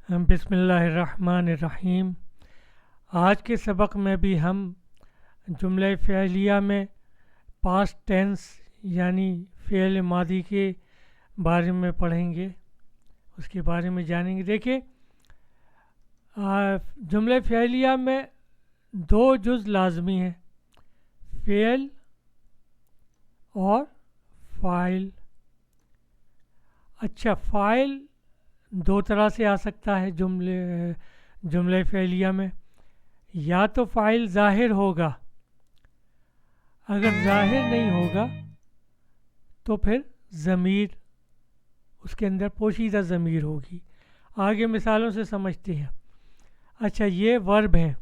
بسم اللہ الرحمن الرحیم۔ آج کے سبق میں بھی ہم جملہ فعلیہ میں پاسٹ ٹینس یعنی فعل ماضی کے بارے میں پڑھیں گے، اس کے بارے میں جانیں گے۔ دیکھیں، جملہ فعلیہ میں دو جز لازمی ہیں، فعل اور فاعل۔ اچھا، فاعل دو طرح سے آ سکتا ہے جملہ فعلیہ میں، یا تو فاعل ظاہر ہوگا، اگر ظاہر نہیں ہوگا تو پھر ضمیر اس کے اندر پوشیدہ ضمیر ہوگی۔ آگے مثالوں سے سمجھتے ہیں۔ اچھا، یہ ورب ہیں،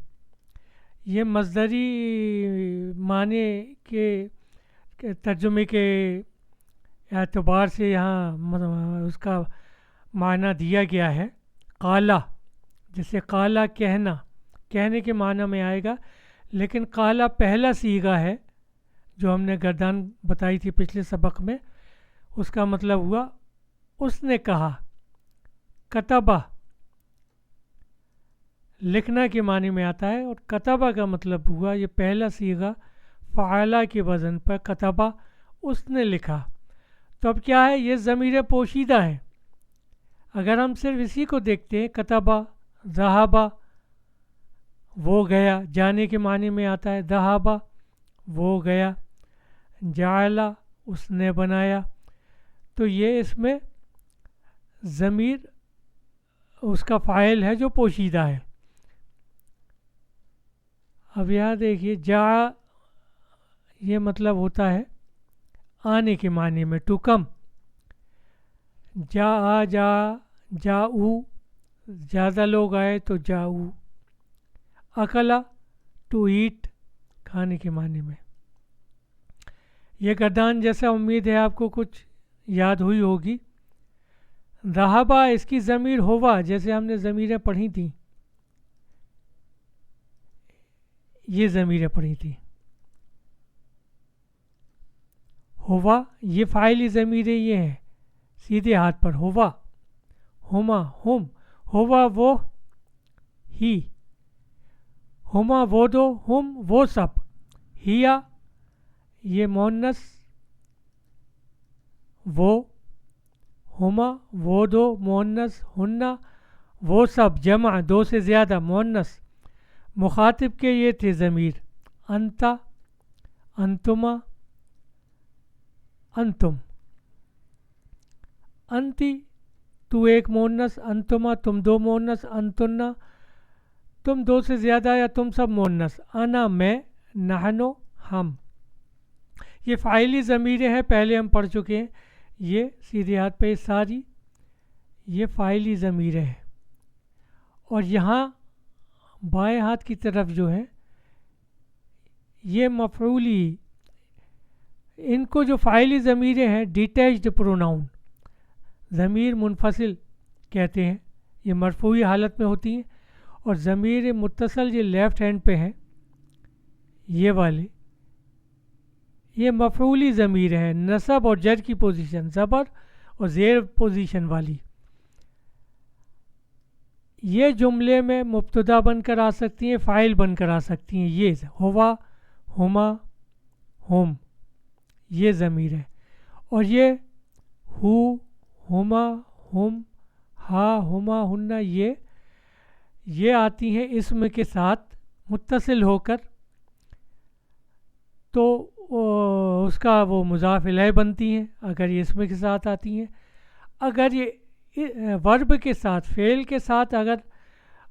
یہ مصدری معنی کے ترجمے کے اعتبار سے یہاں اس کا معنی دیا گیا ہے۔ قالا، جیسے قالا کہنا، کہنے کے معنی میں آئے گا، لیکن قالا پہلا صیغہ ہے جو ہم نے گردان بتائی تھی پچھلے سبق میں، اس کا مطلب ہوا اس نے کہا۔ کتبہ لکھنا کے معنی میں آتا ہے، اور کتبہ کا مطلب ہوا یہ پہلا صیغہ فعلا کے وزن پر، کتبہ اس نے لکھا۔ تو اب کیا ہے، یہ ضمیر پوشیدہ ہے۔ اگر ہم صرف اسی کو دیکھتے ہیں، کتبہ، ذہبہ وہ گیا، جانے کے معنی میں آتا ہے، ذہبہ وہ گیا، جعلہ اس نے بنایا، تو یہ اس میں ضمیر اس کا فاعل ہے جو پوشیدہ ہے۔ اب یہاں دیکھیے، جا یہ مطلب ہوتا ہے آنے کے معنی میں، ٹو کم۔ جاؤ زیادہ لوگ آئے تو جاؤ۔ اکلا ٹو ایٹ، کھانے کے معنی میں۔ یہ گردان جیسا امید ہے آپ کو کچھ یاد ہوئی ہوگی۔ ذہبہ اس کی ضمیر ہوا، جیسے ہم نے ضمیریں پڑھی تھیں، یہ ضمیریں پڑھی تھیں۔ ہوا یہ فاعلی ضمیریں یہ ہیں سیدھے ہاتھ پر، ہوا، ہما، ہم، ہوا وہ، ہی، ہما وہ دو، ہم وہ سب، ہیا یہ مونس وہ، ہما وہ دو مونس، ہننا وہ سب جمع دو سے زیادہ مونس۔ مخاطب کے یہ تھے ضمیر، انتا، انتما، انتم، انتی تو ایک مونس، انتما تم دو مونس، انتنا تم دو سے زیادہ یا تم سب مونس، انا میں، نحنو ہم۔ یہ فاعلی ضمیریں ہیں، پہلے ہم پڑھ چکے ہیں، یہ سیدھے ہاتھ پہ ساری یہ فاعلی ضمیریں ہیں۔ اور یہاں بائیں ہاتھ کی طرف جو ہے یہ مفعولی، ان کو جو فاعلی ضمیریں ہیں ڈیٹیچڈ پروناؤن، ضمیر منفصل کہتے ہیں، یہ مرفوعی حالت میں ہوتی ہیں، اور ضمیر متصل یہ لیفٹ ہینڈ پہ ہیں، یہ والے یہ مفعولی ضمیر ہیں، نصب اور جر کی پوزیشن، زبر اور زیر پوزیشن والی۔ یہ جملے میں مبتدا بن کر آ سکتی ہیں، فاعل بن کر آ سکتی ہیں، یہ ہوا، ہما، ہم یہ ضمیر ہے۔ اور یہ ہو، ہما، ہم، ہا، ہما، ہننا یہ آتی ہیں اسم کے ساتھ متصل ہو کر، تو اس کا وہ مضاف الیہ بنتی ہیں اگر یہ اسم کے ساتھ آتی ہیں۔ اگر یہ ورب کے ساتھ، فعل کے ساتھ اگر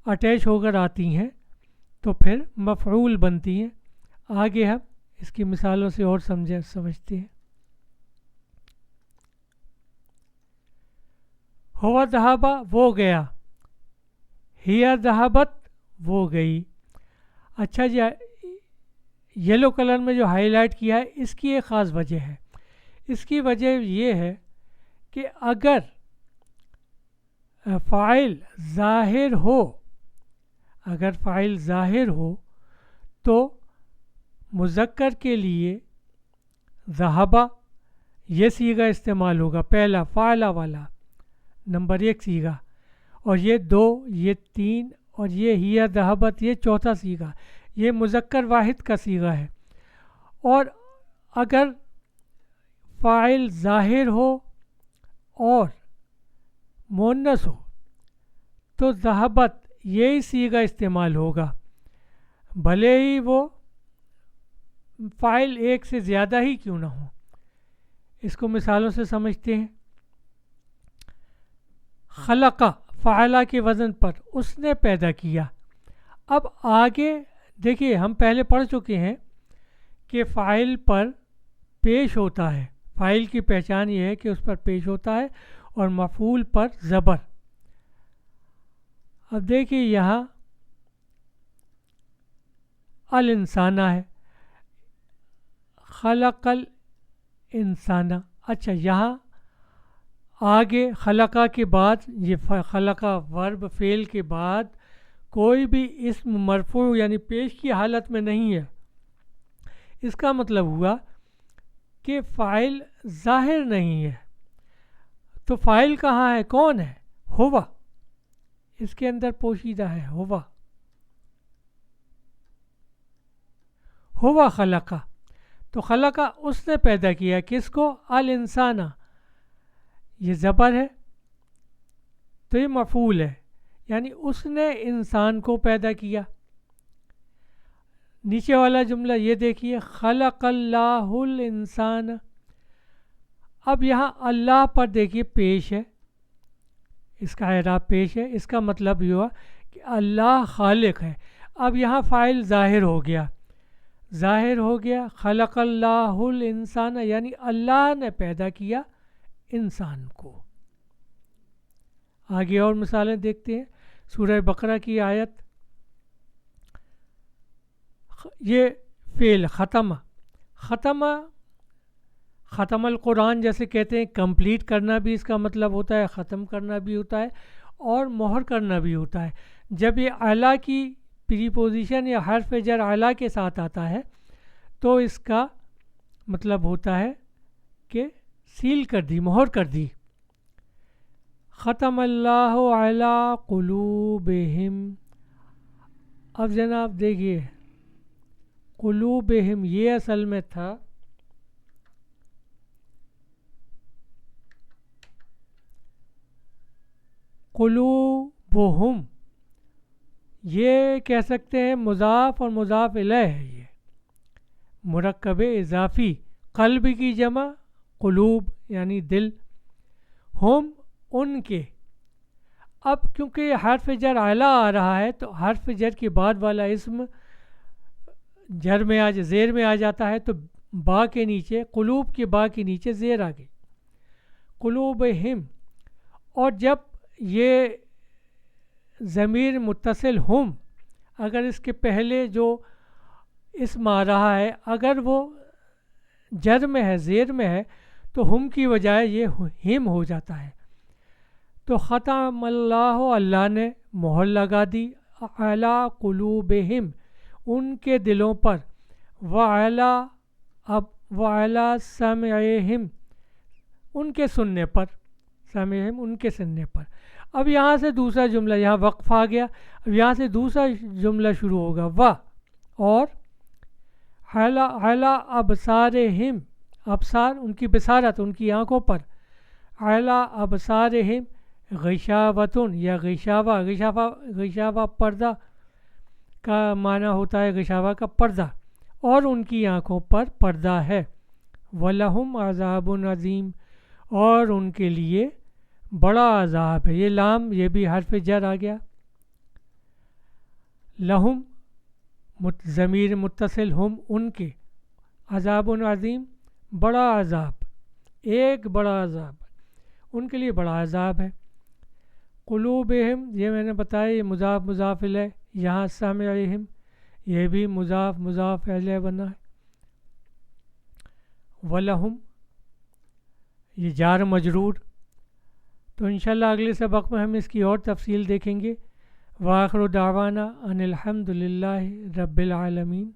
اٹیچ ہو کر آتی ہیں تو پھر مفعول بنتی ہیں۔ آگے ہم اس کی مثالوں سے اور سمجھتے ہیں۔ ہوا ذہبہ وہ گیا، ہیا ذہبت وہ گئی۔ اچھا جی، یلو کلر میں جو ہائی لائٹ کیا ہے اس کی ایک خاص وجہ ہے۔ اس کی وجہ یہ ہے کہ اگر فاعل ظاہر ہو، اگر فاعل ظاہر ہو تو مذکر کے لیے ذہبہ یہ صیغہ استعمال ہوگا، پہلا فعلا والا، نمبر ایک صیغہ، اور یہ 2 یہ 3 اور یہ ہیا ذہبت یہ چوتھا صیغہ، یہ مذکر واحد کا صیغہ ہے۔ اور اگر فاعل ظاہر ہو اور مؤنث ہو تو ذہبت یہی صیغہ استعمال ہوگا، بھلے ہی وہ فاعل ایک سے زیادہ ہی کیوں نہ ہو۔ اس کو مثالوں سے سمجھتے ہیں۔ خلقہ فعلہ کے وزن پر، اس نے پیدا کیا۔ اب آگے دیکھیے ہم پہلے پڑھ چکے ہیں کہ فاعل پر پیش ہوتا ہے، فاعل کی پہچان یہ ہے کہ اس پر پیش ہوتا ہے، اور مفعول پر زبر۔ اب دیکھیے یہاں الانسانہ ہے، خلق الانسانہ۔ اچھا یہاں آگے خلقہ کے بعد، یہ خلقہ ورب فعل کے بعد کوئی بھی اسم مرفوع یعنی پیش کی حالت میں نہیں ہے۔ اس کا مطلب ہوا کہ فاعل ظاہر نہیں ہے۔ تو فاعل کہاں ہے؟ کون ہے؟ ہوا، اس کے اندر پوشیدہ ہے ہوا۔ ہوا خلقہ، تو خلقہ اس نے پیدا کیا، کس کو؟ الانسانہ، یہ زبر ہے تو یہ مفعول ہے، یعنی اس نے انسان کو پیدا کیا۔ نیچے والا جملہ یہ دیکھیے، خلق اللہ الانسان۔ اب یہاں اللہ پر دیکھیے پیش ہے، اس کا اعراب پیش ہے، اس کا مطلب یہ ہوا کہ اللہ خالق ہے۔ اب یہاں فاعل ظاہر ہو گیا، ظاہر ہو گیا خلق اللہ الانسان، یعنی اللہ نے پیدا کیا انسان کو۔ آگے اور مثالیں دیکھتے ہیں۔ سورہ بقرہ کی آیت، یہ فعل ختم، ختم القرآن جیسے کہتے ہیں، کمپلیٹ کرنا بھی اس کا مطلب ہوتا ہے، ختم کرنا بھی ہوتا ہے، اور مہر کرنا بھی ہوتا ہے۔ جب یہ اعلیٰ کی پریپوزیشن یا حرف جر اعلیٰ کے ساتھ آتا ہے تو اس کا مطلب ہوتا ہے کہ سیل کر دی، مہر کر دی۔ ختم اللہ علی قلوبہم۔ اب جناب دیکھیے قلوبہم، یہ اصل میں تھا قلوبہم، یہ کہہ سکتے ہیں مضاف اور مضاف الیہ ہے، یہ مرکب اضافی، قلب کی جمع قلوب یعنی دل، ہم ان کے۔ اب کیونکہ یہ حرف جر اعلیٰ آ رہا ہے تو حرف جر کے بعد والا اسم جر میں زیر میں آ جاتا ہے، تو با کے نیچے، قلوب کے با کے نیچے زیر آ گئی، قلوبہم۔ اور جب یہ ضمیر متصل ہم، اگر اس کے پہلے جو اسم آ رہا ہے اگر وہ جر میں ہے، زیر میں ہے، تو ہم کی بجائے یہ ہم ہو جاتا ہے۔ تو ختم اللہ، اللہ نے مہر لگا دی، اعلی قلوبہم، ان کے دلوں پر، وعلی سمعہم، ان کے سننے پر، سمعہم ان کے سننے پر۔ اب یہاں سے دوسرا جملہ، یہاں وقف آ گیا، اب یہاں سے دوسرا جملہ شروع ہوگا، اور علی ابصارہم، ابصار ان کی بصارت، ان کی آنکھوں پر، علی ابصارہم غشاوتن یا غشاوہ، غشاوہ پردہ کا معنی ہوتا ہے، غشاوہ کا پردہ، اور ان کی آنکھوں پر پردہ ہے۔ وَلَهُمْ عَذَابٌ عَظِيمٌ، اور ان کے لیے بڑا عذاب ہے۔ یہ لام، یہ بھی حرف جر آ گیا، لہم ضمیر متصل، ہم ان کے، عذاب عظیم بڑا عذاب، ایک بڑا عذاب، ان کے لیے بڑا عذاب ہے۔ قلوبہم، یہ میں نے بتایا یہ مضاف مضاف الیہ، یہاں سمعہم یہ بھی مضاف مضاف الیہ بنا ہے۔ وَلَهُمْ یہ جار مجرور، تو انشاءاللہ اگلے سبق میں ہم اس کی اور تفصیل دیکھیں گے۔ وآخر دعوانا ان الحمد للہ رب العالمین۔